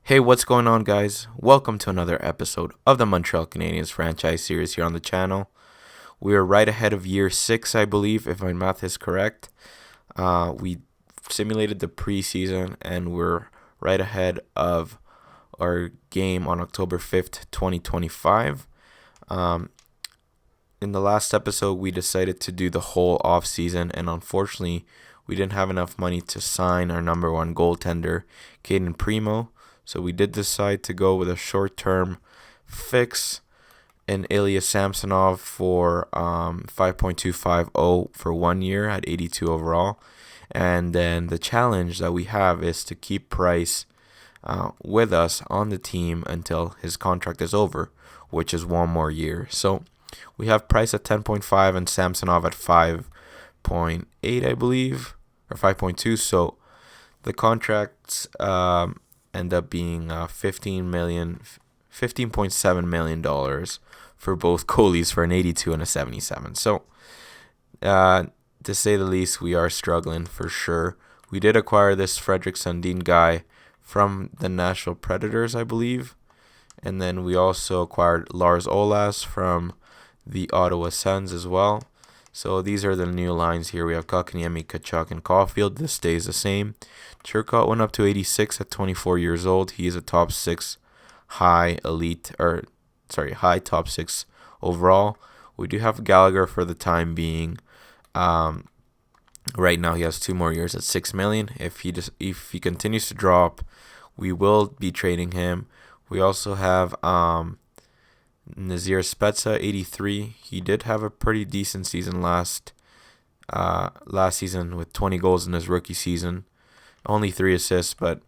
Hey, what's going on, guys? Welcome to another episode of the Montreal Canadiens franchise series here on the channel. We are right ahead of year 6, I believe, if my math is correct. We simulated the preseason, and we're right ahead of our game on October 5th, 2025. Um, in the last episode, we decided to do the whole off season, and unfortunately, we didn't have enough money to sign our number one goaltender, Caden Primo. So we did decide to go with a short-term fix in Ilya Samsonov for 5.250 for 1 year at 82 overall. And then the challenge that we have is to keep Price with us on the team until his contract is over, which is 1 more year. So we have Price at 10.5 and Samsonov at 5.8, I believe, or 5.2. So the contracts end up being $15.7 million for both goalies for an 82 and a 77. So to say the least, we are struggling for sure. We did acquire this Frederick Sundin guy from the Nashville Predators, I believe. And then we also acquired Lars Olas from the Ottawa Sens as well. So these are the new lines here. We have Kotkaniemi, Kachuk, and Caulfield. This stays the same. Churkot went up to 86 at 24 years old. He is a top 6 high top 6 overall. We do have Gallagher for the time being. Right now he has 2 more years at $6 million. If he continues to drop, we will be trading him. We also have Nazir Spezza, 83. He did have a pretty decent season last season with 20 goals in his rookie season. Only 3 assists, but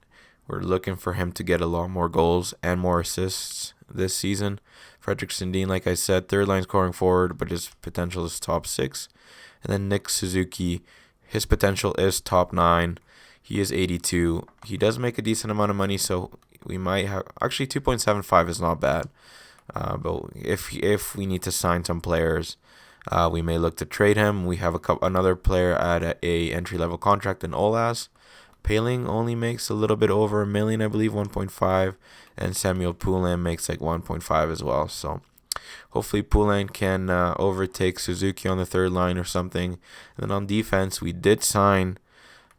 we're looking for him to get a lot more goals and more assists this season. Frederick Sundin, like I said, third line scoring forward, but his potential is top 6. And then Nick Suzuki, his potential is top 9. He is 82. He does make a decent amount of money, so we might have... Actually, 2.75 is not bad. But if we need to sign some players, we may look to trade him. We have another player at a entry-level contract in Olas. Paling only makes a little bit over $1 million, I believe, 1.5, and Samuel Poulin makes like 1.5 as well. So hopefully Poulin can overtake Suzuki on the third line or something. And then on defense, we did sign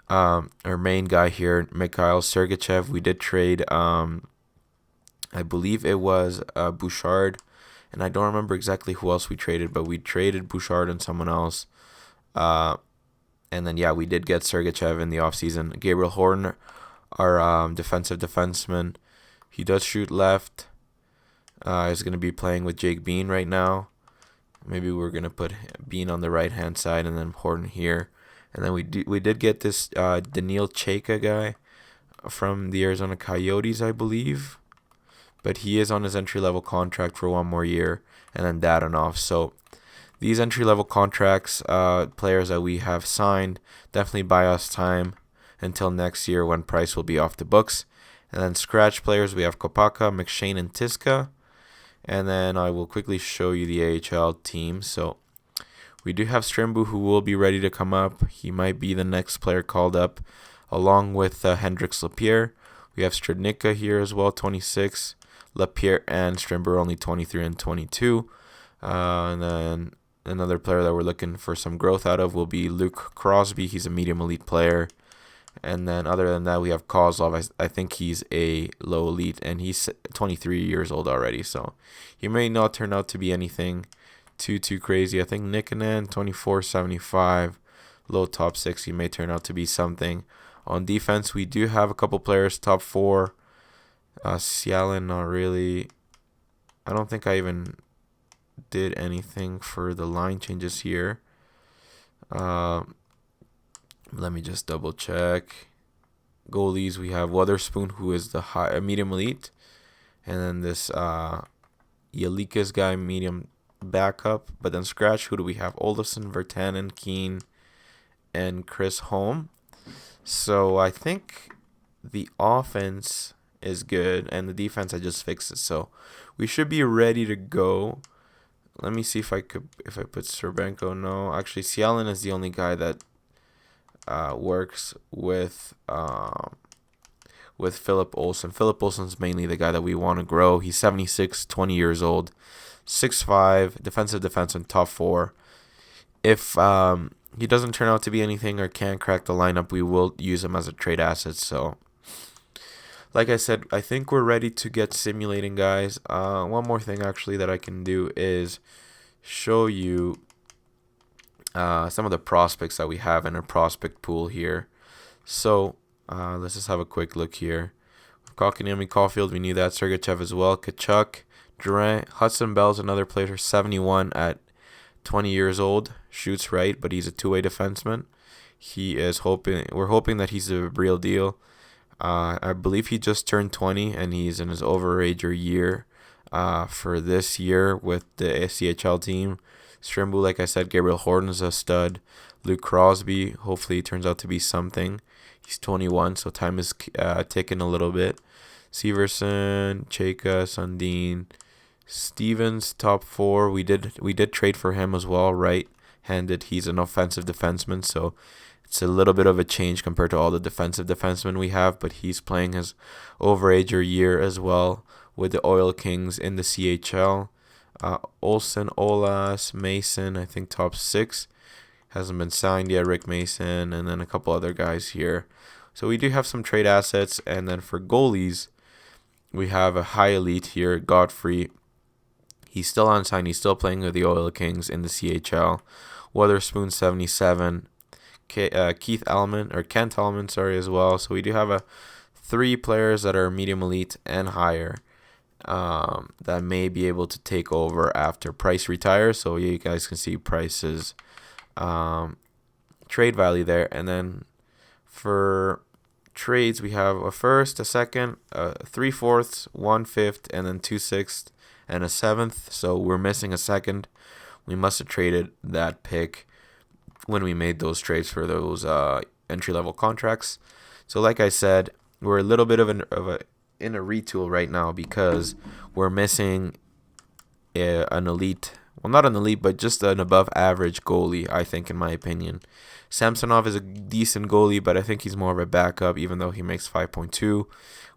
our main guy here, Mikhail Sergachev. We did trade, I believe it was Bouchard, and I don't remember exactly who else we traded, but we traded Bouchard and someone else. And then, we did get Sergachev in the offseason. Gabriel Horn, our defensive defenseman, he does shoot left. He's going to be playing with Jake Bean right now. Maybe we're going to put Bean on the right-hand side and then Horn here. And then we did get this Daniil Chayka guy from the Arizona Coyotes, I believe. But he is on his entry-level contract for 1 more year, and then Dadonov. So these entry-level contracts, players that we have signed, definitely buy us time until next year when Price will be off the books. And then scratch players, we have Kopaka, McShane, and Tiska. And then I will quickly show you the AHL team. So we do have Strimbu, who will be ready to come up. He might be the next player called up, along with Hendrix Lapierre. We have Strednicka here as well, 26. Lapierre and Strimber only 23 and 22. And then another player that we're looking for some growth out of will be Luke Crosby. He's a medium elite player. And then other than that, we have Kozlov. I think he's a low elite, and he's 23 years old already. So he may not turn out to be anything too crazy. I think Nikkanen, 24.75, low top 6. He may turn out to be something. On defense, we do have a couple players, top 4. Cialan, not really. I don't think I even did anything for the line changes here. Let me just double check. Goalies, we have Witherspoon, who is the medium elite. And then this Yalikas guy, medium backup. But then scratch, who do we have? Olafson, Virtanen, Keane, and Chris Holm. So I think the offense is good, and the defense I just fixed it, so we should be ready to go. Let me see if I put Serbenko. No, actually Cialan is the only guy that works with with Philip Olsen. Philip Olsen's mainly the guy that we want to grow. He's 76, 20 years old, 6'5", defensive defenseman, top 4. If he doesn't turn out to be anything or can't crack the lineup, we will use him as a trade asset. So, like I said, I think we're ready to get simulating, guys. One more thing, actually, that I can do is show you some of the prospects that we have in our prospect pool here. So, let's just have a quick look here. Kotkaniemi, Caulfield, we knew that. Sergachev as well. Tkachuk, Durant, Hudson Bell's another player, 71 at 20 years old. Shoots right, but he's a two-way defenseman. We're hoping that he's a real deal. I believe he just turned 20, and he's in his overager year for this year with the CHL team. Strimbu, like I said, Gabriel Horton's a stud. Luke Crosby, hopefully he turns out to be something. He's 21, so time is ticking a little bit. Severson, Chayka, Sundin, Stevens, top 4. We did trade for him as well, right-handed. He's an offensive defenseman, so it's a little bit of a change compared to all the defensive defensemen we have, but he's playing his overager year as well with the Oil Kings in the CHL. Olsen, Olas, Mason, I think top 6. Hasn't been signed yet, Rick Mason, and then a couple other guys here. So we do have some trade assets, and then for goalies, we have a high elite here, Godfrey. He's still unsigned. He's still playing with the Oil Kings in the CHL. Weatherspoon, 77. Kent Allman, as well. So we do have 3 players that are medium elite and higher that may be able to take over after Price retires. So you guys can see Price's trade value there. And then for trades, we have a first, a second, 3/4, 1/5, and then 2/6 and a 7th. So we're missing a second. We must have traded that pick when we made those trades for those entry-level contracts. So like I said, we're a little bit in a retool right now because we're missing an elite, well, not an elite, but just an above-average goalie, I think, in my opinion. Samsonov is a decent goalie, but I think he's more of a backup, even though he makes 5.2.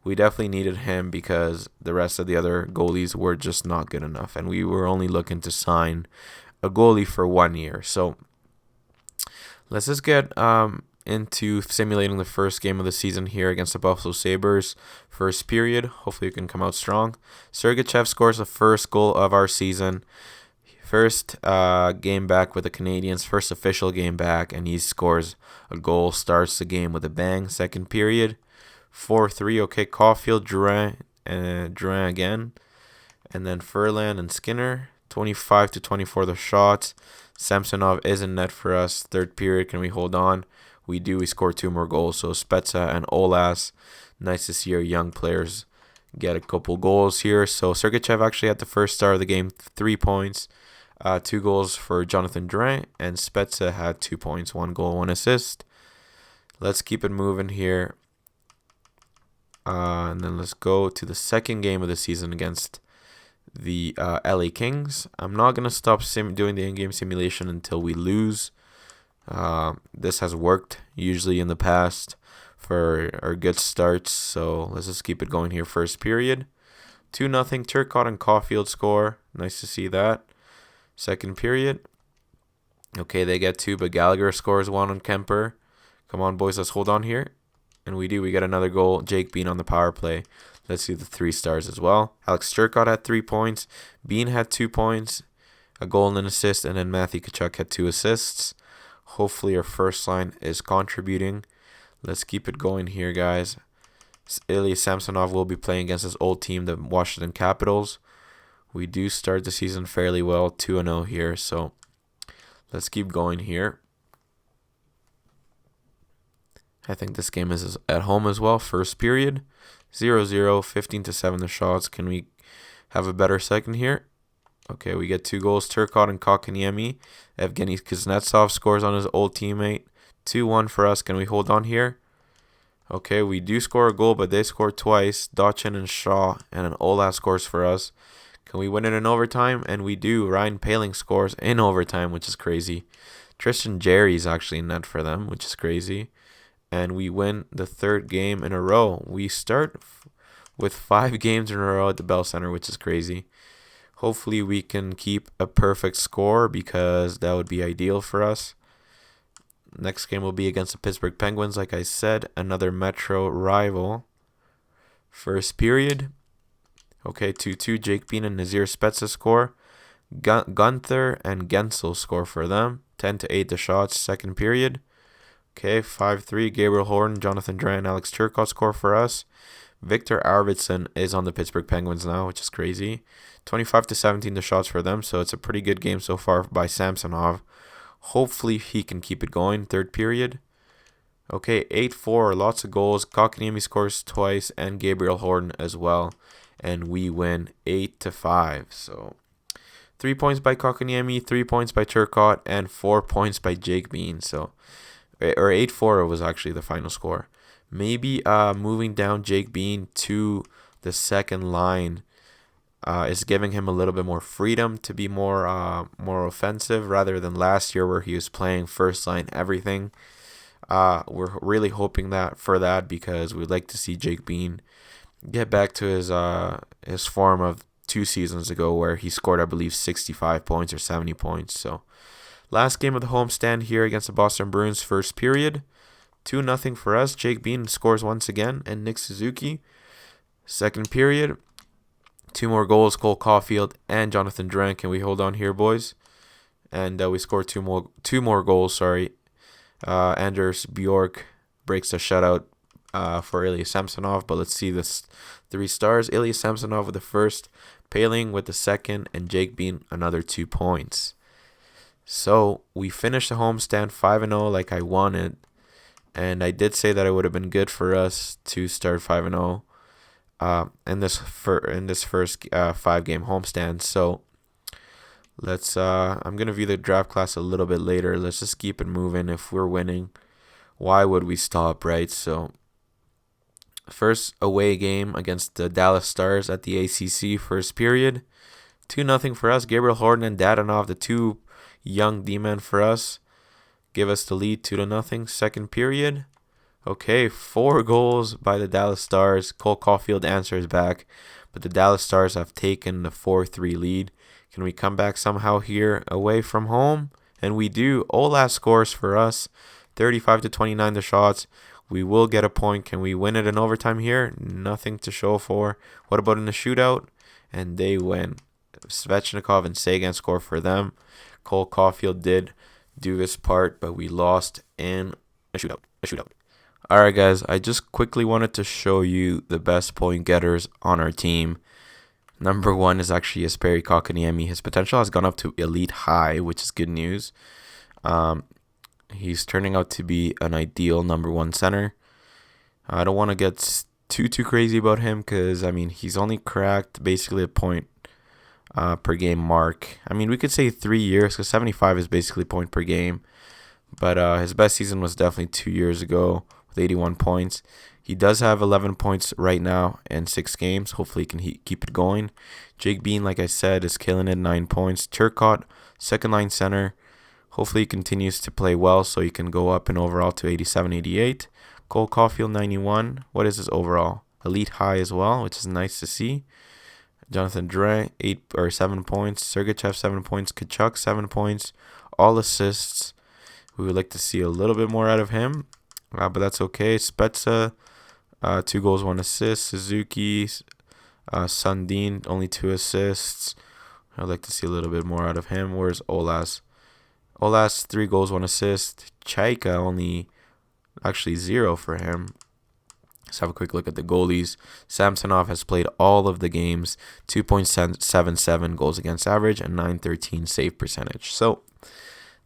We definitely needed him because the rest of the other goalies were just not good enough, and we were only looking to sign a goalie for 1 year. So let's just get into simulating the first game of the season here against the Buffalo Sabres. First period. Hopefully you can come out strong. Sergachev scores the first goal of our season. First game back with the Canadiens. First official game back, and he scores a goal. Starts the game with a bang. Second period. 4-3. Okay, Caulfield, Durant again. And then Furlan and Skinner. 25-24 the shots. Samsonov is in net for us. Third period, can we hold on? We do. We score 2 more goals. So Spezza and Olas. Nice to see our young players get a couple goals here. So Sergachev actually had the first star of the game, 3 points. 2 goals for Jonathan Durant. And Spezza had 2 points, 1 goal, 1 assist. Let's keep it moving here. And then let's go to the second game of the season against the LA Kings. I'm not going to stop doing the in-game simulation until we lose. This has worked usually in the past for our good starts, so let's just keep it going here. First period, 2-0. Turcotte and Caulfield score. Nice to see that. Second period, okay, they get 2, but Gallagher scores 1 on Kemper. Come on, boys, let's hold on here. And we do. We get another goal. Jake Bean on the power play. Let's see the 3 stars as well. Alex Turcotte had 3 points. Bean had 2 points, a goal and an assist, and then Matthew Tkachuk had 2 assists. Hopefully our first line is contributing. Let's keep it going here, guys. Ilya Samsonov will be playing against his old team, the Washington Capitals. We do start the season fairly well, 2-0 here, so let's keep going here. I think this game is at home as well. First period, 0-0, 15-7 the shots. Can we have a better second here? Okay, we get 2 goals. Turcotte and Kotkaniemi. Evgeny Kuznetsov scores on his old teammate. 2-1 for us. Can we hold on here? Okay, we do score a goal, but they score twice. Dotchin and Shaw, and an Ola scores for us. Can we win it in overtime? And we do. Ryan Poehling scores in overtime, which is crazy. Tristan Jarry is actually in net for them, which is crazy. and we win the third game in a row. We start with 5 games in a row at the Bell Center, which is crazy. Hopefully we can keep a perfect score because that would be ideal for us. Next game will be against the Pittsburgh Penguins, like I said, another Metro rival. First period. Okay, 2-2. Jake Bean and Nazir Spezza score. Gunther and Gensel score for them. 10-8 the shots. Second period. Okay, 5-3. Gabriel Horton, Jonathan Drouin, and Alex Turcotte score for us. Victor Arvidsson is on the Pittsburgh Penguins now, which is crazy. 25-17 the shots for them, so it's a pretty good game so far by Samsonov. Hopefully he can keep it going. Third period. Okay, 8-4, lots of goals. Kotkaniemi scores twice and Gabriel Horton as well. And we win 8-5. So 3 points by Kotkaniemi, 3 points by Turcotte, and 4 points by Jake Bean. So, or 8-4 was actually the final score. Maybe moving down Jake Bean to the second line is giving him a little bit more freedom to be more offensive rather than last year where he was playing first line everything. We're really hoping for that because we'd like to see Jake Bean get back to his form of 2 seasons ago where he scored, I believe, 65 points or 70 points. So last game of the homestand here against the Boston Bruins, first period. 2-0 for us. Jake Bean scores once again and Nick Suzuki. Second period. 2 more goals, Cole Caulfield and Jonathan Drouin. Can we hold on here, boys? And we scored two more goals, sorry. Anders Bjork breaks the shutout for Ilya Samsonov. But let's see this 3 stars. Ilya Samsonov with the first, Paling with the second, and Jake Bean another 2 points. So we finished the homestand 5-0 like I wanted. And I did say that it would have been good for us to start 5-0 in this first 5-game homestand. So let's I'm gonna view the draft class a little bit later. Let's just keep it moving. If we're winning, why would we stop, right? So first away game against the Dallas Stars at the ACC, first period. 2-0 for us. Gabriel Horton and Dadonov, the 2 young D-men for us, give us the lead 2-0. Second period. Okay, 4 goals by the Dallas Stars. Cole Caulfield answers back, but the Dallas Stars have taken the 4-3 lead. Can we come back somehow here away from home? And we do. Ola scores for us. 35-29 the shots. We will get a point. Can we win it in overtime here? Nothing to show for. What about in the shootout? And they win. Svechnikov and Sagan score for them. Cole Caulfield did do his part, but we lost in a shootout. Alright guys, I just quickly wanted to show you the best point getters on our team. Number 1 is actually Jesperi Kotkaniemi. His potential has gone up to elite high, which is good news. He's turning out to be an ideal number 1 center. I don't want to get too crazy about him because, I mean, he's only cracked basically a point per game mark. I mean, we could say 3 years because 75 is basically point per game. But his best season was definitely 2 years ago with 81 points. He does have 11 points right now in 6 games. Hopefully he can keep it going. Jake Bean, like I said, is killing it, 9 points. Turcotte, second line center. Hopefully he continues to play well so he can go up in overall to 87, 88. Cole Caulfield, 91. What is his overall? Elite high as well, which is nice to see. Jonathan Drouin, 7 points. Sergachev, 7 points. Kachuk, 7 points. All assists. We would like to see a little bit more out of him, but that's okay. Spezza, 2 goals, 1 assist. Suzuki, Sundin, only 2 assists. I'd like to see a little bit more out of him. Where's Olas? Olas, 3 goals, 1 assist. Chaika, only actually 0 for him. Let's have a quick look at the goalies. Samsonov has played all of the games, 2.77 goals against average and 913 save percentage. So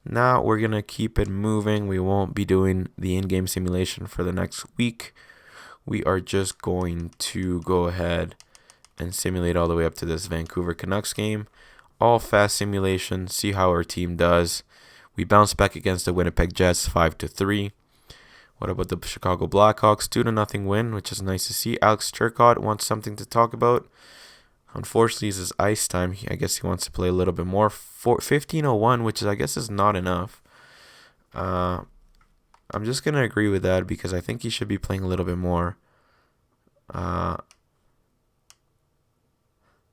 now we're going to keep it moving. We won't be doing the in-game simulation for the next week. We are just going to go ahead and simulate all the way up to this Vancouver Canucks game. All fast simulation, see how our team does. We bounce back against the Winnipeg Jets 5-3. What about the Chicago Blackhawks? 2-0 win, which is nice to see. Alex Turcotte wants something to talk about. Unfortunately, it's his ice time. I guess he wants to play a little bit more. 15-01, which I guess is not enough. I'm just going to agree with that because I think he should be playing a little bit more. That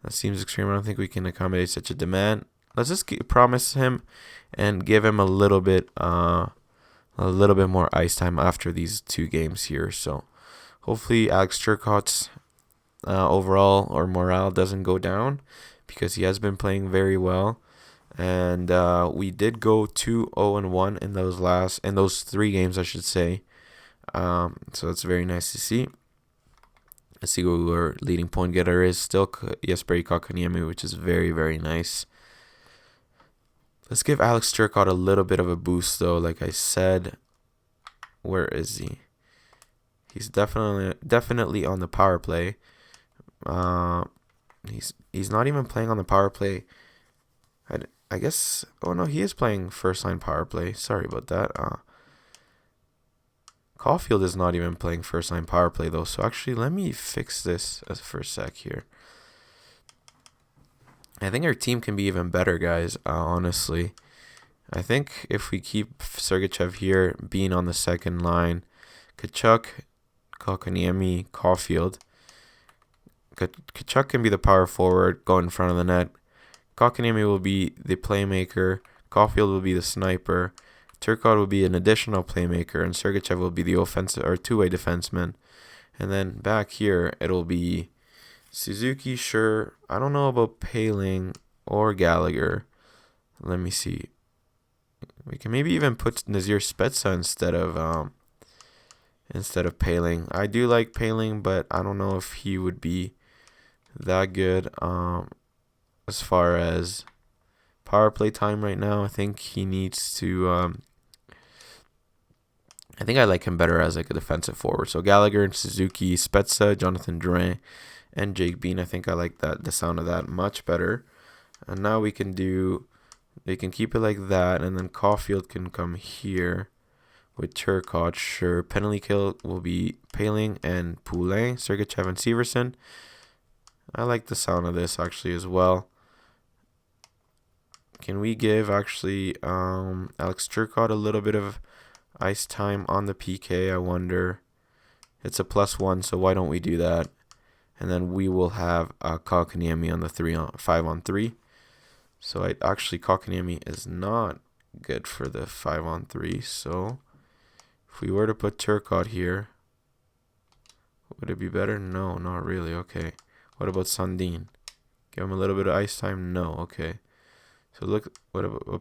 seems extreme. I don't think we can accommodate such a demand. Let's just promise him and give him a little bit more ice time after these 2 games here. So hopefully Alex Turcotte's overall or morale doesn't go down because he has been playing very well. And we did go 2-0-1 in those 3 games, I should say. So it's very nice to see. Let's see who our leading point getter is. Still Jesperi Kotkaniemi, which is very, very nice. Let's give Alex Turcotte a little bit of a boost, though. Like I said, where is he? He's definitely on the power play. He's not even playing on the power play. I guess. Oh no, he is playing first line power play. Sorry about that. Caulfield is not even playing first line power play though. So actually, let me fix this for a sec here. I think our team can be even better, guys. Honestly, I think if we keep Sergachev here being on the second line, Tkachuk, Kotkaniemi, Caulfield. Tkachuk can be the power forward, go in front of the net. Kotkaniemi will be the playmaker. Caulfield will be the sniper. Turcotte will be an additional playmaker, and Sergachev will be the offensive or two-way defenseman. And then back here, it'll be Suzuki, sure. I don't know about Paling or Gallagher. Let me see. We can maybe even put Nazir Spezza instead of Paling. I do like Paling, but I don't know if he would be that good as far as power play time right now. I think he needs to I think I like him better as like a defensive forward. So Gallagher and Suzuki, Spezza, Jonathan Drouin, and Jake Bean. I think I like the sound of that much better. And now we can keep it like that, and then Caulfield can come here with Turcotte. Sure, penalty kill will be Paling and Poulin, Sergachev and Severson. I like the sound of this actually as well. Can we give actually Alex Turcotte a little bit of ice time on the PK? I wonder. It's a +1, so why don't we do that? And then we will have Kotkaniemi on the 5-on-3. So Kotkaniemi is not good for the 5-on-3. So if we were to put Turcotte here, would it be better? No, not really. Okay. What about Sandin? Give him a little bit of ice time? No. Okay. So look,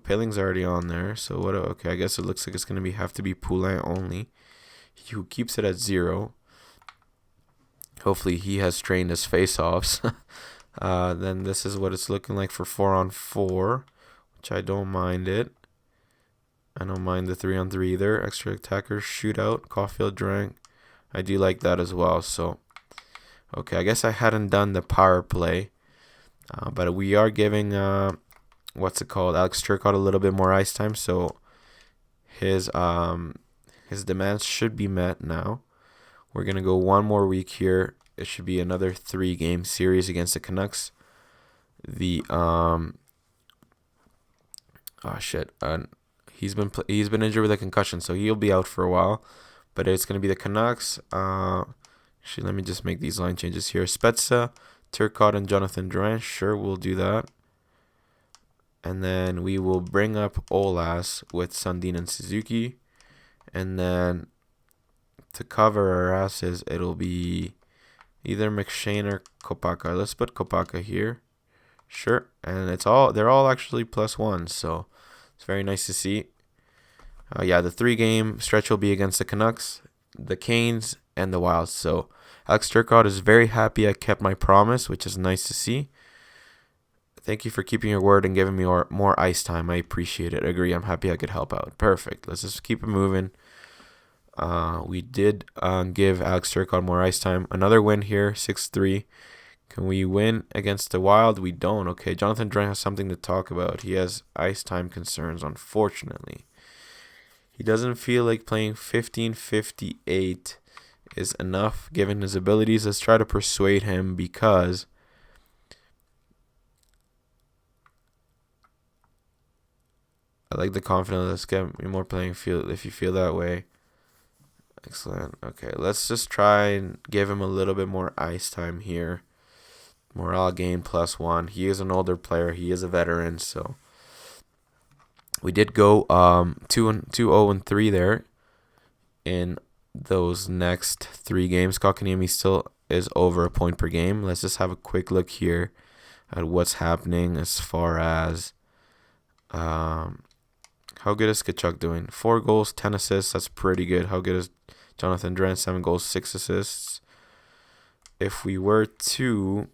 Paling's already on there. So okay, I guess it looks like it's gonna have to be Poulin only, who keeps it at 0. Hopefully he has trained his face-offs. Then this is what it's looking like for 4-on-4, which I don't mind it. I don't mind the 3-on-3 either. Extra attacker shootout, Caulfield drank. I do like that as well. So, okay, I guess I hadn't done the power play, but we are giving Alex Turcotte a little bit more ice time, so his demands should be met now. We're gonna go one more week here. It should be another 3-game series against the Canucks. He's been injured with a concussion, so he'll be out for a while. But it's gonna be the Canucks. Actually, let me just make these line changes here. Spezza, Turcotte, and Jonathan Drouin. Sure, we'll do that. And then we will bring up Olas with Sandin and Suzuki. And then to cover our asses, it'll be either McShane or Kopaka. Let's put Kopaka here. Sure. And they're all actually +1, so it's very nice to see. The 3-game stretch will be against the Canucks, the Canes, and the Wild. So Alex Turcotte is very happy I kept my promise, which is nice to see. Thank you for keeping your word and giving me more ice time. I appreciate it. Agree. I'm happy I could help out. Perfect. Let's just keep it moving. We did give Alex Turcotte more ice time. Another win here, 6-3. Can we win against the Wild? We don't. Okay, Jonathan Drouin has something to talk about. He has ice time concerns, unfortunately. He doesn't feel like playing 15:58 is enough given his abilities. Let's try to persuade him because I like the confidence. Let's get me more playing field if you feel that way. Excellent. Okay, let's just try and give him a little bit more ice time here. Morale gain +1. He is an older player. He is a veteran, so we did go 2-0-3 there in those next 3 games. Kotkaniemi still is over a point per game. Let's just have a quick look here at what's happening as far as how good is Tkachuk doing? 4 goals, 10 assists. That's pretty good. How good is Jonathan Drouin? 7 goals, 6 assists. If we were to...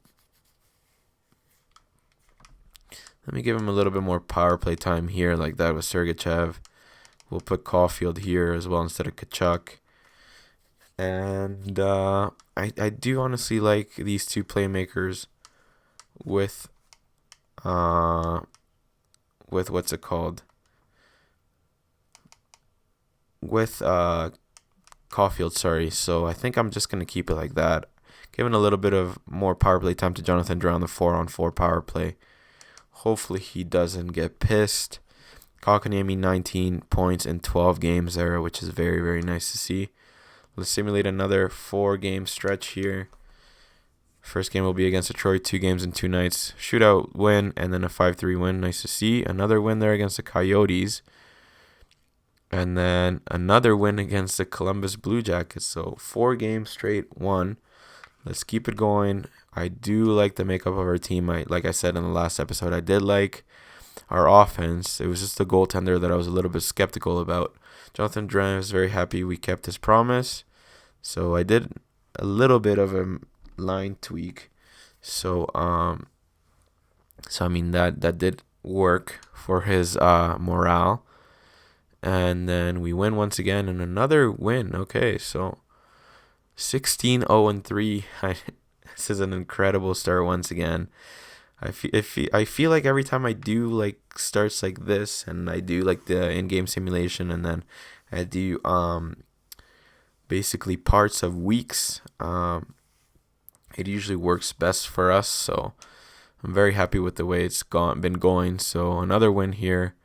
Let me give him a little bit more power play time here, like that with Sergachev. We'll put Caulfield here as well instead of Tkachuk. And I do honestly like these 2 playmakers with what's it called? With Caulfield, sorry. So I think I'm just going to keep it like that. Giving a little bit of more power play time to Jonathan Drouin, the 4-on-4 power play. Hopefully he doesn't get pissed. Kotkaniemi 19 points in 12 games there, which is very, very nice to see. Let's simulate another 4-game stretch here. First game will be against Detroit, 2 games in 2 nights. Shootout win, and then a 5-3 win. Nice to see. Another win there against the Coyotes. And then another win against the Columbus Blue Jackets. So 4 games straight won. Let's keep it going. I do like the makeup of our team. Like I said in the last episode, I did like our offense. It was just the goaltender that I was a little bit skeptical about. Jonathan Drouin was very happy we kept his promise. So I did a little bit of a line tweak. So I mean that did work for his morale. And then we win once again, and another win. Okay, so 16-0-3. This is an incredible start once again. I feel like every time I do like starts like this, and I do like the in-game simulation, and then I do basically parts of weeks, it usually works best for us. So I'm very happy with the way it's been going. So another win here.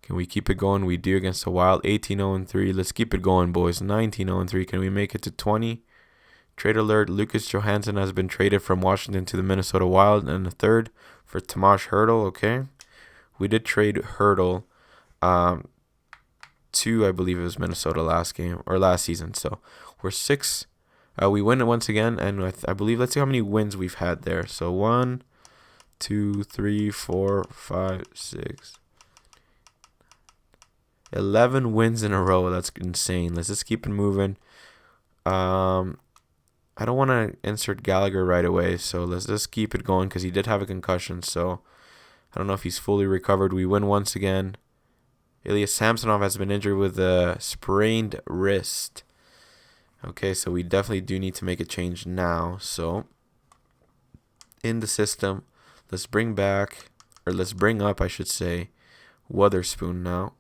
Can we keep it going? We do against the Wild. 18-0-3. Let's keep it going, boys. 19-0-3. Can we make it to 20? Trade alert. Lucas Johansson has been traded from Washington to the Minnesota Wild. And the third for Tomas Hertl. Okay. We did trade Hertl to, I believe it was Minnesota last season. So we're 6. We win it once again. And I believe, let's see how many wins we've had there. So 1, 2, 3, 4, 5, 6. 11 wins in a row. That's insane. Let's just keep it moving. I don't want to insert Gallagher right away, so let's just keep it going because he did have a concussion. So I don't know if he's fully recovered. We win once again. Ilya Samsonov has been injured with a sprained wrist. Okay, so we definitely do need to make a change now. So in the system, let's bring up, I should say, Wotherspoon now.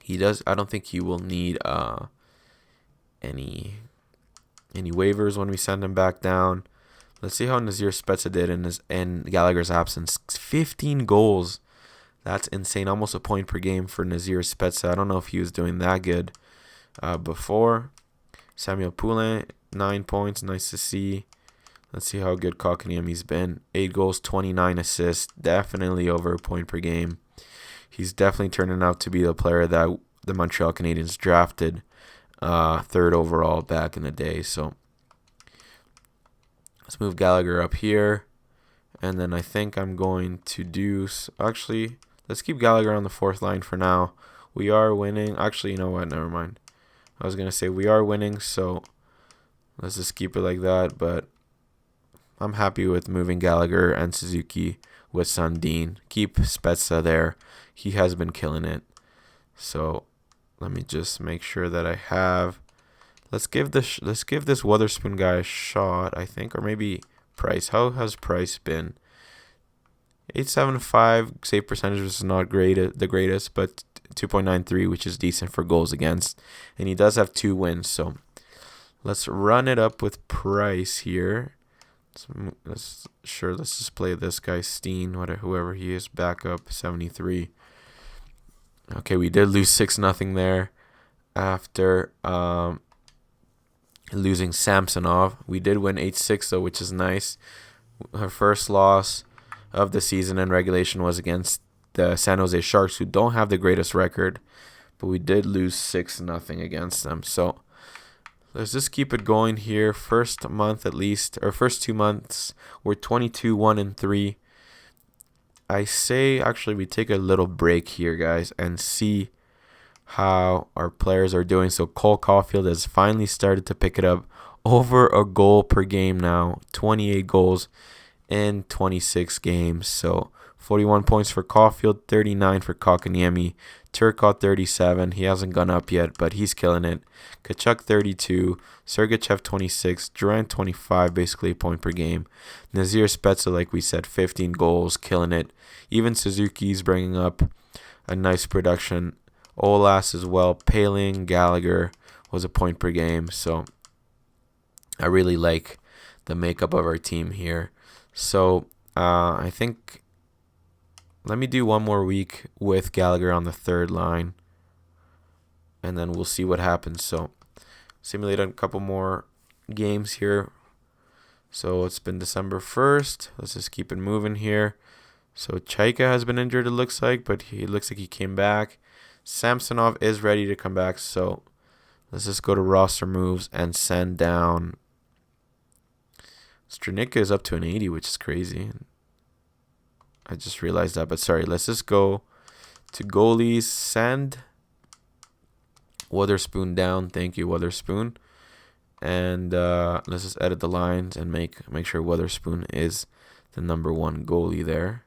I don't think he will need any waivers when we send him back down. Let's see how Nazir Spezza did in Gallagher's absence. 15 goals. That's insane. Almost a point per game for Nazir Spezza. I don't know if he was doing that good before. Samuel Poulin, 9 points. Nice to see. Let's see how good Kotkaniemi's been. 8 goals, 29 assists. Definitely over a point per game. He's definitely turning out to be the player that the Montreal Canadiens drafted 3rd overall back in the day. So let's move Gallagher up here. And then I think I'm going to do... Actually, let's keep Gallagher on the 4th line for now. We are winning. Actually, you know what? Never mind. I was going to say we are winning, so let's just keep it like that. But I'm happy with moving Gallagher and Suzuki with Sundin. Keep Spezza there. He has been killing it. So let me just make sure that I have. Let's give this Wotherspoon guy a shot, I think, or maybe Price. How has Price been? 875 save percentage is not the greatest, but 2.93, which is decent for goals against, and he does have 2 wins. So let's run it up with Price here. Let's just play this guy Steen, whoever he is, backup 73. Okay, we did lose 6-0 there. after losing Samsonov. We did win 8-6 though, which is nice. Her first loss of the season in regulation was against the San Jose Sharks, who don't have the greatest record, but we did lose 6-0 against them. So let's just keep it going here. First month at least, or first 2 months, we're 22-1-3. I say actually we take a little break here, guys, and see how our players are doing. So Cole Caulfield has finally started to pick it up, over a goal per game now, 28 goals in 26 games. So 41 points for Caulfield, 39 for Kotkaniemi, Turcotte 37. He hasn't gone up yet, but he's killing it. Tkachuk 32, Sergachev 26, Durant 25, basically a point per game. Nazir Spezza, like we said, 15 goals, killing it. Even Suzuki's bringing up a nice production. Olas as well. Paling, Gallagher was a point per game. So I really like the makeup of our team here. So I think let me do one more week with Gallagher on the third line, and then we'll see what happens. So simulate a couple more games here. So it's been December 1st. Let's just keep it moving here. So Chaika has been injured, it looks like, but he looks like he came back. Samsonov is ready to come back. So let's just go to roster moves and send down. Stranicka is up to an 80, which is crazy. I just realized that, but sorry. Let's just go to goalies. Send Witherspoon down. Thank you, Witherspoon. And let's just edit the lines and make sure Witherspoon is the number one goalie there.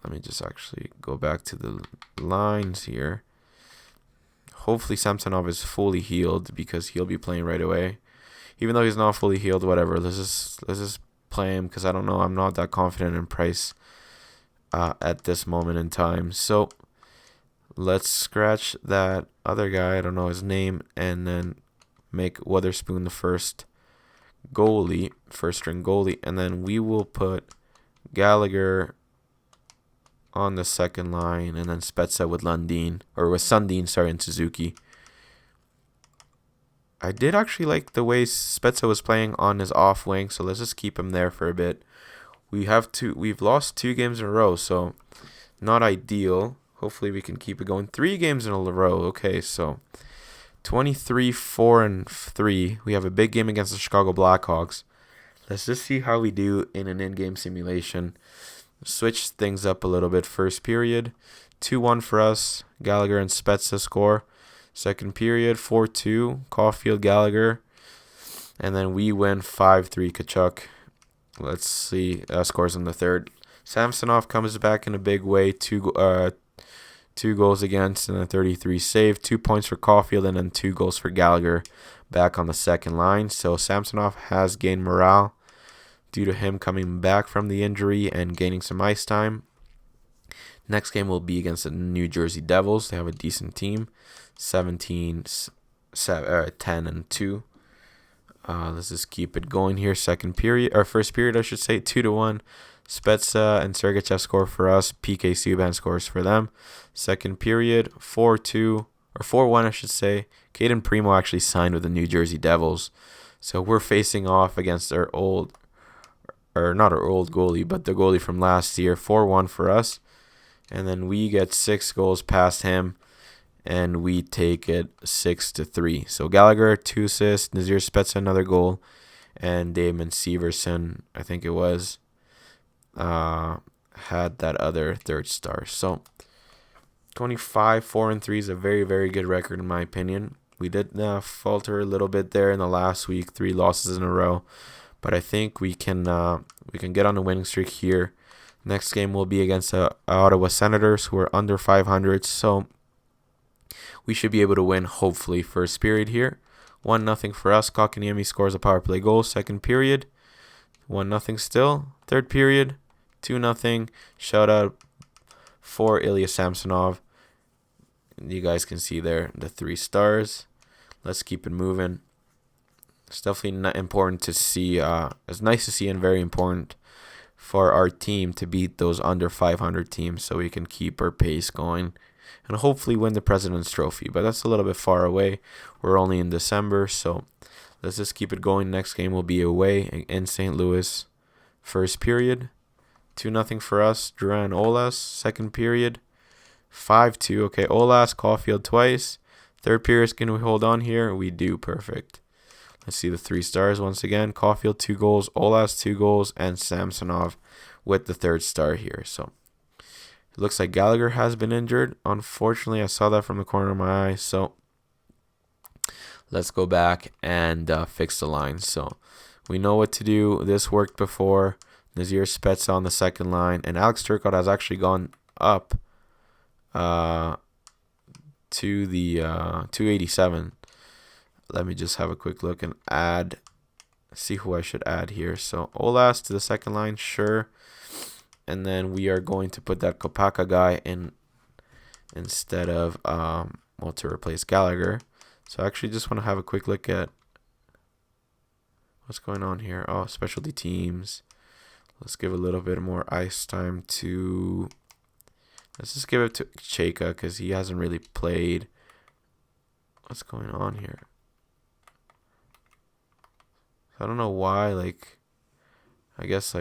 Let me just actually go back to the lines here. Hopefully Samsonov is fully healed, because he'll be playing right away. Even though he's not fully healed, whatever. Let's just play him, because I don't know. I'm not that confident in Price at this moment in time. So let's scratch that other guy. I don't know his name, and then make Witherspoon the first string goalie, and then we will put Gallagher on the second line, and then Spezza with Sundin, and Suzuki. I did actually like the way Spezza was playing on his off wing, so let's just keep him there for a bit. We've lost 2 games in a row, so not ideal. Hopefully we can keep it going. 3 games in a row. Okay, so 23-4-3. We have a big game against the Chicago Blackhawks. Let's just see how we do in an in-game simulation. Switch things up a little bit. First period, 2-1 for us. Gallagher and Spezza score. Second period, 4-2. Caulfield, Gallagher. And then we win 5-3. Tkachuk. Let's see. Scores in the third. Samsonov comes back in a big way. 2 goals against and a 33 save. 2 points for Caulfield, and then 2 goals for Gallagher back on the second line. So Samsonov has gained morale due to him coming back from the injury and gaining some ice time. Next game will be against the New Jersey Devils. They have a decent team, 10-2. Let's just keep it going here. First period, I should say, 2-1. Spezza and Sergachev score for us. PK Subban scores for them. Second period, 4-2 or 4-1, I should say. Caden Primo actually signed with the New Jersey Devils, so we're facing off against not our old goalie, but the goalie from last year. 4-1 for us. And then we get 6 goals past him, and we take it 6-3. So Gallagher, 2 assists, Nazir Spezza, another goal, and Damon Severson, I think it was, had that other third star. So 25-4-3 is a very, very good record in my opinion. We did falter a little bit there in the last week, 3 losses in a row. But I think we can get on a winning streak here. Next game will be against the Ottawa Senators, who are under 500. So we should be able to win, hopefully. First period here, 1-0 for us. Kotkaniemi scores a power play goal. Second period, 1-0 still. Third period, 2-0. Shout out for Ilya Samsonov. You guys can see there the 3 stars. Let's keep it moving. It's definitely important to see. It's nice to see and very important for our team to beat those under 500 teams, so we can keep our pace going and hopefully win the President's Trophy. But that's a little bit far away. We're only in December, so let's just keep it going. Next game will be away in St. Louis. First period, 2-0 for us. Duran Olas. Second period, 5-2. Okay, Olas, Caulfield twice. Third period, can we hold on here? We do. Perfect. Let's see the 3 stars once again. Caulfield 2 goals, Olas 2 goals, and Samsonov with the 3rd star here. So it looks like Gallagher has been injured. Unfortunately, I saw that from the corner of my eye. So let's go back and fix the line. So we know what to do. This worked before. Nazir Spezza on the second line. And Alex Turcotte has actually gone up to the 287. Let me just have a quick look and see who I should add here. So Olas to the second line, sure. And then we are going to put that Kopaka guy in instead of, to replace Gallagher. So I actually just want to have a quick look at what's going on here. Oh, specialty teams. Let's give a little bit more ice time to... Let's just give it to Chayka because he hasn't really played. What's going on here? I don't know why, I guess,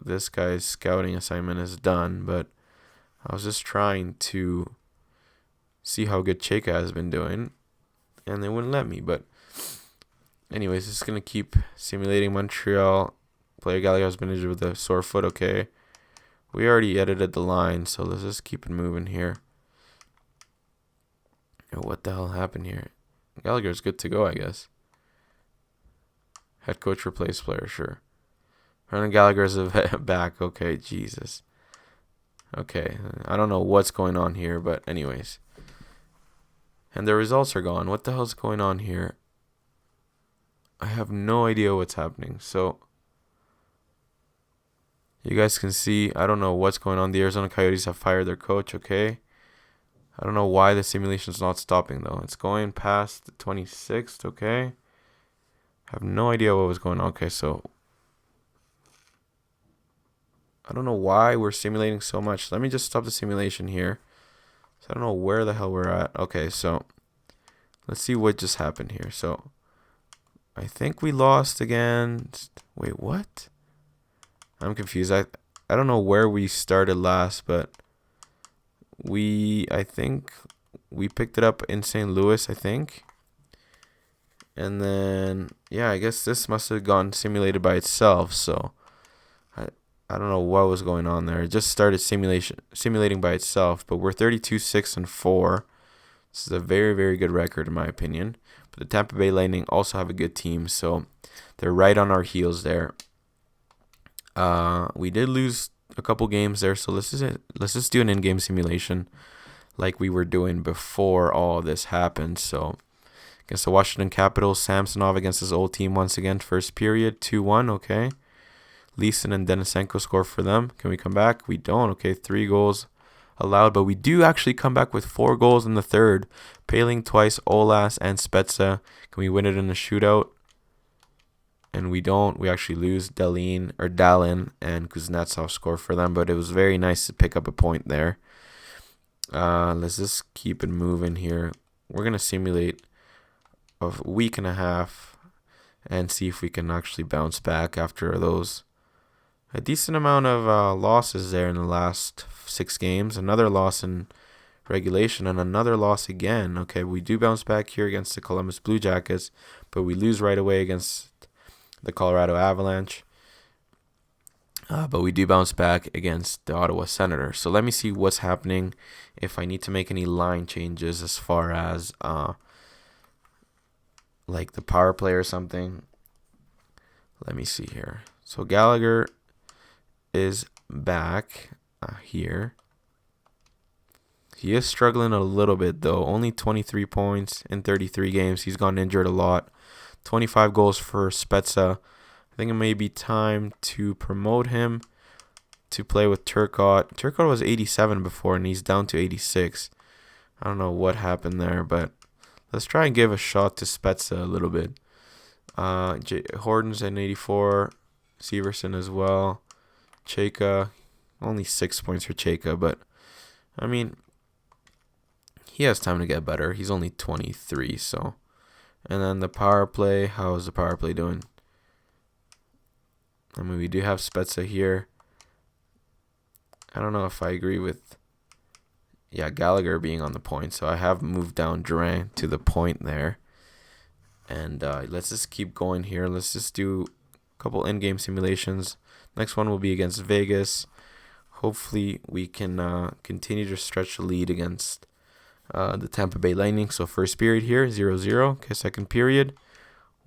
this guy's scouting assignment is done, but I was just trying to see how good Chayka has been doing, and they wouldn't let me, but anyways, it's going to keep simulating Montreal. Player Gallagher has been injured with a sore foot, okay. We already edited the line, so let's just keep it moving here. What the hell happened here? Gallagher's good to go, I guess. Head coach replace player, sure. Brendan Gallagher's back. Okay, Jesus. Okay, I don't know what's going on here, but anyways. And the results are gone. What the hell's going on here? I have no idea what's happening. So, you guys can see, I don't know what's going on. The Arizona Coyotes have fired their coach, okay? I don't know why the simulation's not stopping, though. It's going past the 26th, okay? I have no idea what was going on. Okay, so I don't know why we're simulating so much. Let me just stop the simulation here. So I don't know where the hell we're at. Okay, so let's see what just happened here. So I think we lost again. Wait, what? I'm confused. I don't know where we started last, but I think we picked it up in St. Louis, I think. And then, yeah, I guess this must have gone simulated by itself. So I don't know what was going on there. It just started simulating by itself. But we're 32-6-4. This is a very, very good record in my opinion. But the Tampa Bay Lightning also have a good team, so they're right on our heels there. We did lose a couple games there, so let's just do an in-game simulation like we were doing before all this happened. So against the Washington Capitals, Samsonov against his old team once again. First period, 2-1, okay. Leeson and Denisenko score for them. Can we come back? We don't. Okay, 3 goals allowed, but we do actually come back with 4 goals in the third. Paling twice, Olas and Spezza. Can we win it in a shootout? And we don't. We actually lose. Dallin and Kuznetsov score for them, but it was very nice to pick up a point there. Let's just keep it moving here. We're going to simulate a week and a half and see if we can actually bounce back after those a decent amount of losses there in the last 6 games. Another loss in regulation and another loss again. Okay, we do bounce back here against the Columbus Blue Jackets, but we lose right away against the Colorado Avalanche. But we do bounce back against the Ottawa Senators. So let me see what's happening, if I need to make any line changes as far as like the power play or something. Let me see here. So Gallagher is back here. He is struggling a little bit though. Only 23 points in 33 games. He's gone injured a lot. 25 goals for Spezza. I think it may be time to promote him to play with Turcotte. Turcotte was 87 before, and he's down to 86. I don't know what happened there, but let's try and give a shot to Spezza a little bit. Horton's at 84. Severson as well. Chayka, only 6 points for Chayka, but I mean, he has time to get better. He's only 23, so. And then the power play, how is the power play doing? I mean, we do have Spezza here. I don't know if I agree with, Gallagher being on the point. So I have moved down Durant to the point there. And let's just keep going here. Let's just do a couple in-game simulations. Next one will be against Vegas. Hopefully we can continue to stretch the lead against the Tampa Bay Lightning. So first period here, 0-0. Okay, second period,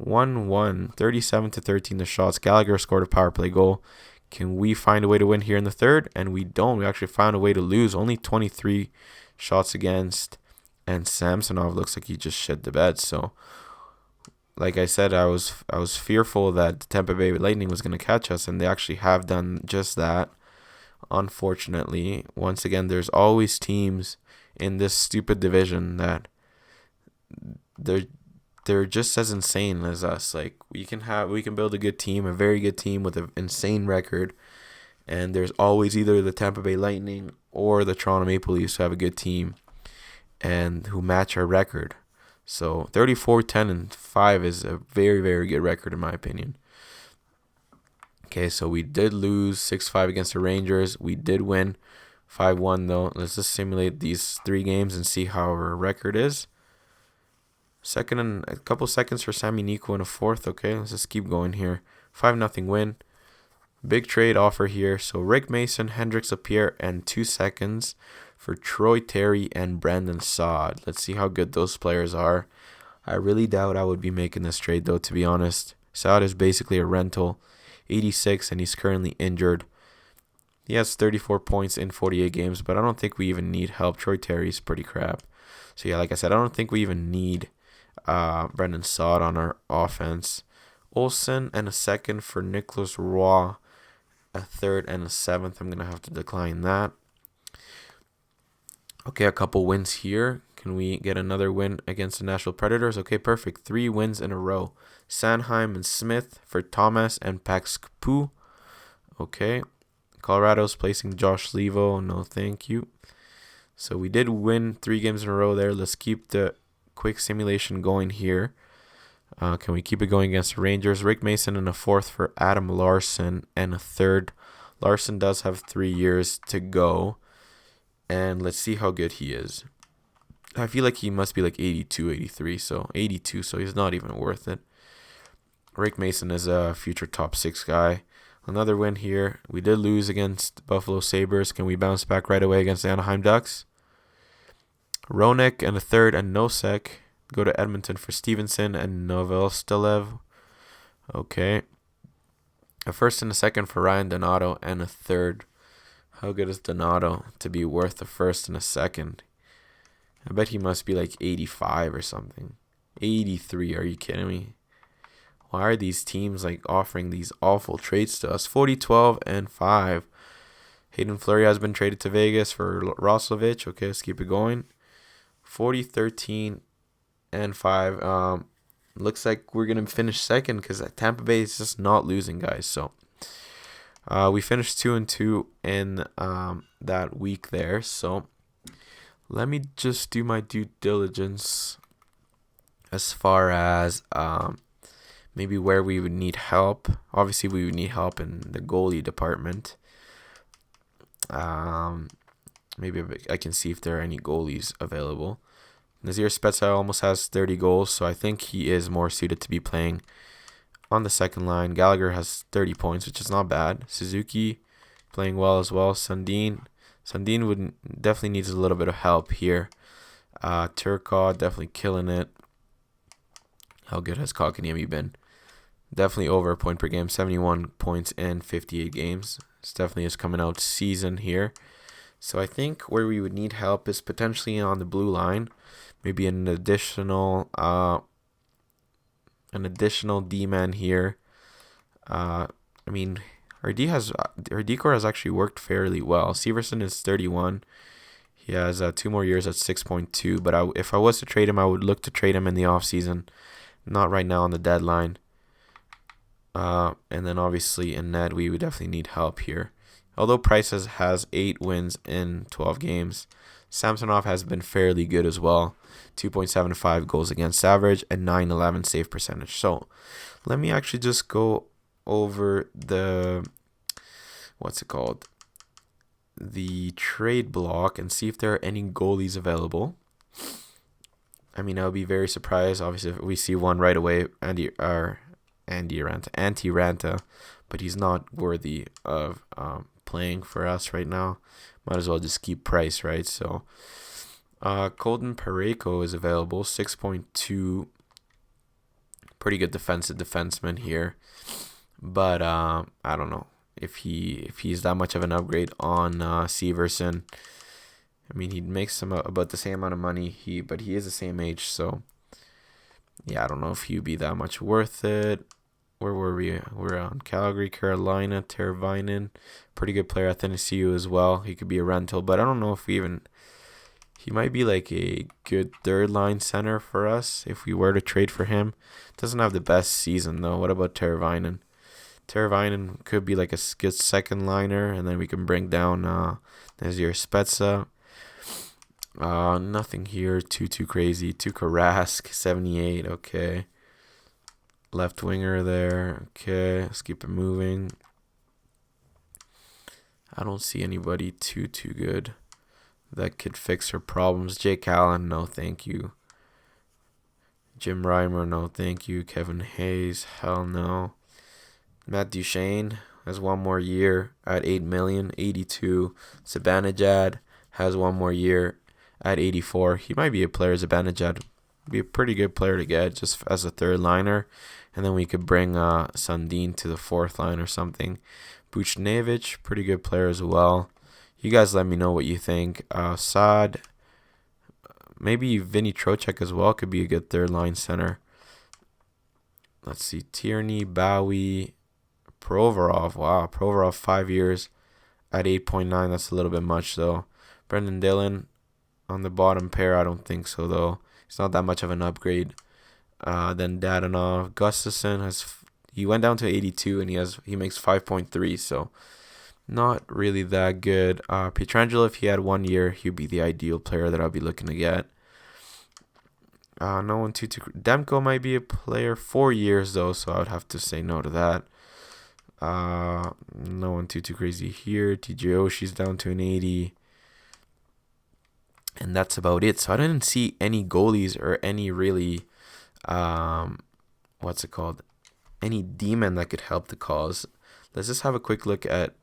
1-1, 37-13 the shots. Gallagher scored a power play goal. Can we find a way to win here in the third? And we don't. We actually found a way to lose. Only 23 shots against. And Samsonov looks like he just shit the bed. So, like I said, I was fearful that the Tampa Bay Lightning was going to catch us, and they actually have done just that. Unfortunately, once again, there's always teams in this stupid division that they're just as insane as us. Like we can build a good team, a very good team with an insane record, and there's always either the Tampa Bay Lightning or the Toronto Maple Leafs who have a good team and who match our record. So 34-10-5 is a very, very good record in my opinion. Okay, so we did lose 6-5 against the Rangers. We did win 5-1 though. Let's just simulate these 3 games and see how our record is. Second and a couple seconds for Sami Nico in a fourth. Okay, let's just keep going here. 5-0 win. Big trade offer here. So Rick Mason, Hendricks Lapierre, and 2 seconds for Troy Terry and Brandon Saad. Let's see how good those players are. I really doubt I would be making this trade though, to be honest. Saad is basically a rental. 86, and he's currently injured. He has 34 points in 48 games, but I don't think we even need help. Troy Terry's pretty crap. So, like I said, I don't think we even need Brendan Saad on our offense. Olsen and a second for Nicholas Roy. A third and a seventh. I'm going to have to decline that. Okay, a couple wins here. Can we get another win against the Nashville Predators? Okay, perfect. 3 wins in a row. Sanheim and Smith for Thomas and Paxcu. Okay. Colorado's placing Josh Levo. No, thank you. So we did win 3 games in a row there. Let's keep the quick simulation going here. Can we keep it going against the Rangers? Rick Mason and a fourth for Adam Larson and a third. Larson does have 3 years to go. And let's see how good he is. I feel like he must be like 82, 83. So 82, so he's not even worth it. Rick Mason is a future top 6 guy. Another win here. We did lose against Buffalo Sabres. Can we bounce back right away against the Anaheim Ducks? Roenick and a third and Nosek go to Edmonton for Stevenson and Novelstelev. Okay. A first and a second for Ryan Donato and a third. How good is Donato to be worth a first and a second? I bet he must be like 85 or something. 83, are you kidding me? Why are these teams like offering these awful trades to us? 40-12-5. Hayden Fleury has been traded to Vegas for Roslovic. Okay, let's keep it going. 40-13-5. Looks like we're going to finish second because Tampa Bay is just not losing, guys. So we finished 2-2 in that week there. So let me just do my due diligence as far as maybe where we would need help. Obviously, we would need help in the goalie department. Maybe I can see if there are any goalies available. Nazir Spezza almost has 30 goals, so I think he is more suited to be playing on the second line. Gallagher has 30 points, which is not bad. Suzuki playing well as well. Sundin would definitely needs a little bit of help here. Turcotte definitely killing it. How good has Kotkaniemi been? Definitely over a point per game. 71 points in 58 games. It's definitely his coming out season here. So I think where we would need help is potentially on the blue line. Maybe an additional D-man here. I mean, our D-core has actually worked fairly well. Severson is 31. He has 2 more years at 6.2. But if I was to trade him, I would look to trade him in the offseason. Not right now on the deadline. And then obviously in net, we would definitely need help here. Although Price has 8 wins in 12 games, Samsonov has been fairly good as well. 2.75 goals against average and 911 save percentage. So let me actually just go over what's it called? The trade block and see if there are any goalies available. I mean, I would be very surprised, obviously, if we see one right away, Antti Ranta, but he's not worthy of playing for us right now. Might as well just keep Price, right? So, Colton Parayko is available, 6.2, pretty good defenseman here, but I don't know if he's that much of an upgrade on Severson. I mean, he makes about the same amount of money, but he is the same age, so yeah, I don't know if he'd be that much worth it. Where were we? We're on Calgary, Carolina, Teravainen, pretty good player at Tennessee as well. He could be a rental, but I don't know if he might be like a good third line center for us if we were to trade for him. Doesn't have the best season though. What about Teravainen? Teravainen could be like a good second liner, and then we can bring down Nazir Spezza. Nothing here too crazy. Tuukka Rask, 78. Okay. Left winger there. Okay, let's keep it moving. I don't see anybody too good that could fix her problems. Jake Allen, no thank you. Jim Reimer, no thank you. Kevin Hayes, hell no. Matt Duchene has one more year at $8 million, 82. Zibanejad has one more year at 84. He might be a player. Zibanejad be a pretty good player to get just as a third liner, and then we could bring Sundin to the fourth line or something. Buchnevich, pretty good player as well. You guys let me know what you think. Saad, maybe Vinny Trocheck as well could be a good third line center. Let's see, Tierney, Bowie, Provorov. Wow, Provorov 5 years at 8.9. That's a little bit much though. Brendan Dillon on the bottom pair. I don't think so though. It's not that much of an upgrade. Then Dadonov, Gustafsson he went down to 82 and he makes 5.3. So not really that good. Pietrangelo, if he had 1 year, he'd be the ideal player that I'll be looking to get. No one too. Demko might be a player. 4 years though, so I would have to say no to that. No one too crazy here. TJ Oshie's down to an 80. And that's about it. So I didn't see any goalies or any really, what's it called? Any demon that could help the cause. Let's just have a quick look at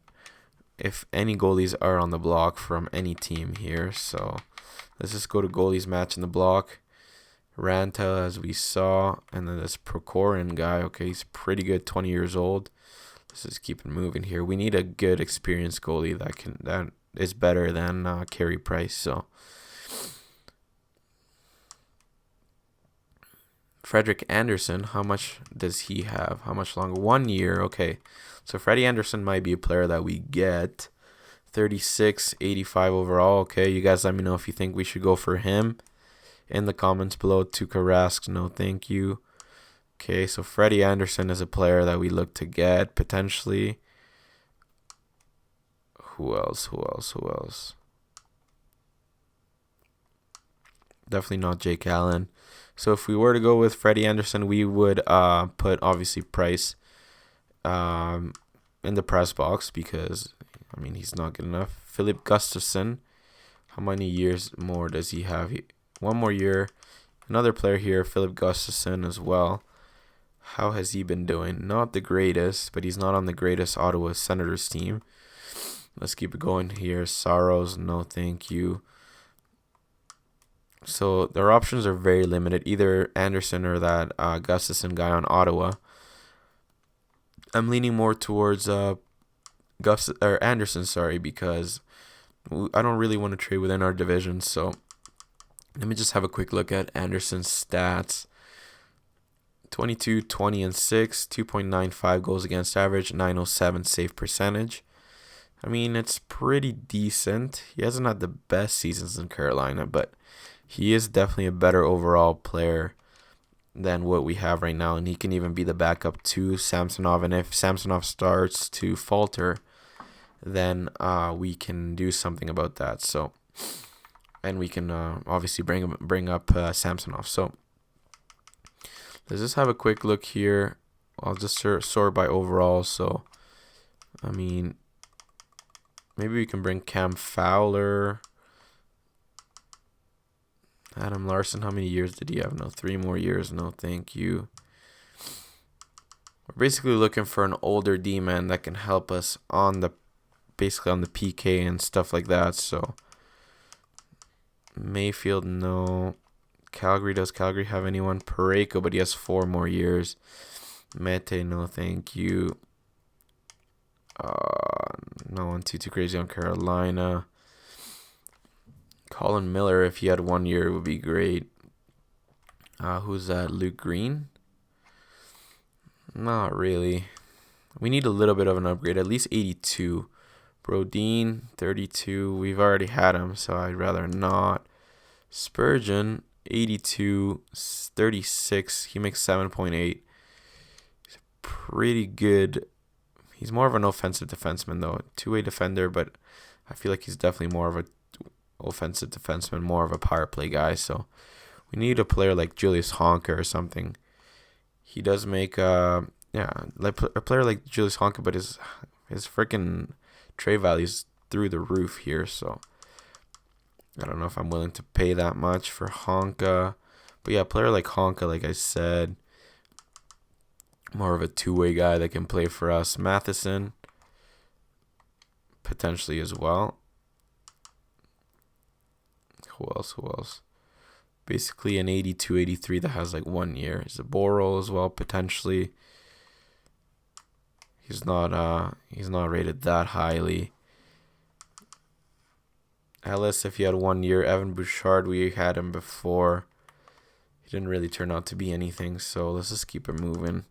if any goalies are on the block from any team here. So let's just go to goalies match in the block. Ranta, as we saw, and then this Prokorin guy. Okay, he's pretty good, 20 years old. Let's just keep it moving here. We need a good, experienced goalie that is better than Carey Price. So Frederick Anderson, how much does he have? How much longer? 1 year. Okay, so Freddie Anderson might be a player that we get. 36, 85 overall. Okay, you guys let me know if you think we should go for him in the comments below. Tuukka Rask, no thank you. Okay, so Freddie Anderson is a player that we look to get potentially. Who else? Definitely not Jake Allen. So if we were to go with Freddie Anderson, we would put obviously Price in the press box because, I mean, he's not good enough. Philip Gustafsson, how many years more does he have? 1 more year. Another player here, Philip Gustafsson as well. How has he been doing? Not the greatest, but he's not on the greatest Ottawa Senators team. Let's keep it going here. Saros, no thank you. So their options are very limited. Either Anderson or that Gustafsson guy on Ottawa. I'm leaning more towards Anderson, because I don't really want to trade within our division. So let me just have a quick look at Anderson's stats. 22, 20, and 6, 2.95 goals against average, 907 save percentage. I mean, it's pretty decent. He hasn't had the best seasons in Carolina, but he is definitely a better overall player than what we have right now, and he can even be the backup to Samsonov. And if Samsonov starts to falter, then we can do something about that. So and we can obviously bring up Samsonov. So let's just have a quick look here. I'll just sort by overall. So I mean, maybe we can bring Cam Fowler. Adam Larson, how many years did he have? No, 3 more years. No, thank you. We're basically looking for an older D-man that can help us on the PK and stuff like that. So Mayfield, no. Calgary, does Calgary have anyone? Pareko, but he has 4 more years. Mete, no, thank you. No one too crazy on Carolina. Colin Miller, if he had 1 year, it would be great. Who's that? Luke Green? Not really. We need a little bit of an upgrade, at least 82. Brodeen, 32. We've already had him, so I'd rather not. Spurgeon, 82, 36. He makes 7.8. He's pretty good. He's more of an offensive defenseman, though. 2-way defender, but I feel like he's definitely more of a offensive defenseman, more of a power play guy. So we need a player like Julius Honka or something. He does make like a player like Julius Honka, but his freaking trade value's through the roof here. So I don't know if I'm willing to pay that much for Honka. But yeah, a player like Honka, like I said, more of a 2-way guy that can play for us. Matheson, potentially as well. Who else? Basically an 82, 83 that has like 1 year. Zaboral as well, potentially. He's not rated that highly. Ellis, if he had 1 year. Evan Bouchard, we had him before. He didn't really turn out to be anything, so let's just keep it moving.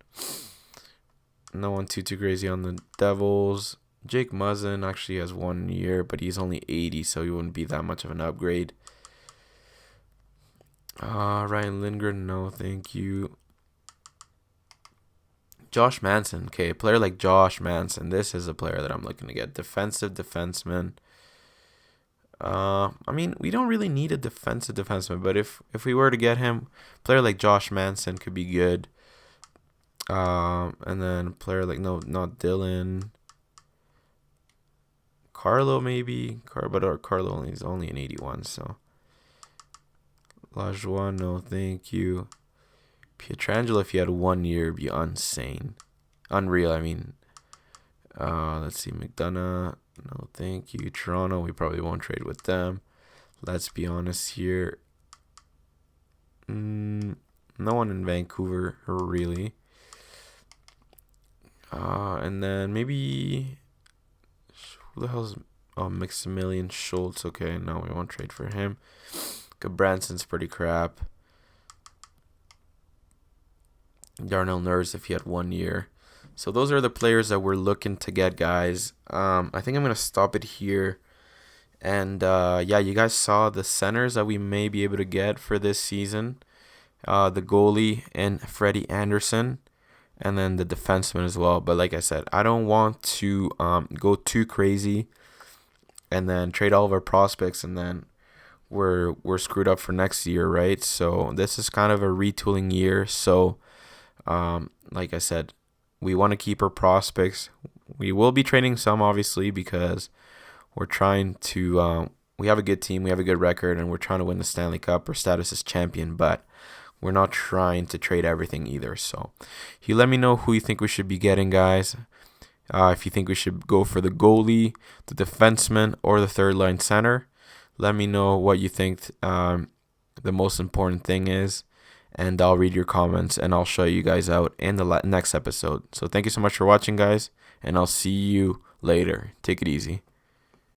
No one too crazy on the Devils. Jake Muzzin actually has 1 year, but he's only 80, so he wouldn't be that much of an upgrade. Ryan Lindgren, no, thank you. Josh Manson, okay, a player like Josh Manson. This is a player that I'm looking to get. Defensive defenseman. I mean, we don't really need a defensive defenseman, but if we were to get him, a player like Josh Manson could be good. And then a player like, no, not Dylan. Carlo maybe. Carlo is only an 81, so. Lajoie, no, thank you. Pietrangelo, if he had 1 year, would be unreal. I mean, let's see, McDonough, no, thank you. Toronto, we probably won't trade with them. Let's be honest here. No one in Vancouver, really. And then maybe, who the hell's, Maximilian Schultz. Okay, no, we won't trade for him. Branson's pretty crap. Darnell Nurse, if he had 1 year. So those are the players that we're looking to get, guys. I think I'm going to stop it here. And yeah, you guys saw the centers that we may be able to get for this season. The goalie and Freddie Anderson. And then the defenseman as well. But like I said, I don't want to go too crazy and then trade all of our prospects and then we're screwed up for next year, right? So this is kind of a retooling year. So like I said, we want to keep our prospects. We will be trading some, obviously, because we're trying to we have a good team, we have a good record, and we're trying to win the Stanley Cup or status as champion, but we're not trying to trade everything either. So you let me know who you think we should be getting, guys. If you think we should go for the goalie, the defenseman, or the third line center. Let me know what you think the most important thing is, and I'll read your comments, and I'll show you guys out in the next episode. So thank you so much for watching, guys, and I'll see you later. Take it easy.